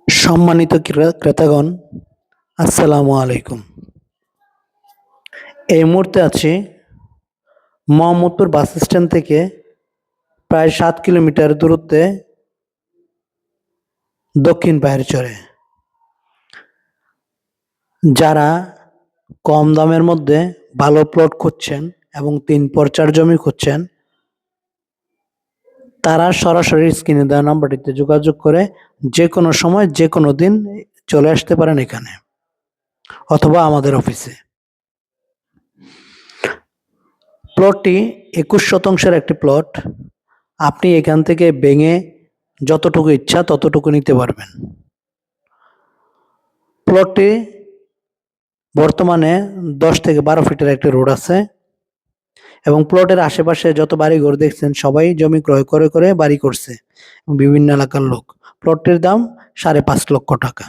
সম্মানিত ক্রেতাগণ, আসসালামু আলাইকুম। এই মুহূর্তে আছি মোহাম্মদপুর বাস স্ট্যান্ড থেকে প্রায় ৭ কিলোমিটার দূরত্বে দক্ষিণ পাহাড়চরে। যারা কম দামের মধ্যে ভালো প্লট খুঁজছেন এবং ৩ পর্চার জমি খুঁজছেন, তারা সরাসরি স্ক্রিনে দেওয়া নাম্বারটিতে যোগাযোগ করে যে কোনো সময় যে কোনো দিন চলে আসতে পারেন এখানে অথবা আমাদের অফিসে। প্লটটি ২১ শতাংশের একটি প্লট। আপনি এখান থেকে ভেঙে যতটুকু ইচ্ছা ততটুকু নিতে পারবেন। প্লটটি বর্তমানে ১০ থেকে ১২ ফিটের একটি রোড আছে এবং প্লটের আশেপাশে যত বাড়িঘর দেখছেন সবাই জমি ক্রয় করে করে বাড়ি করছে, বিভিন্ন এলাকার লোক। প্লটটির দাম ৫.৫ লক্ষ টাকা।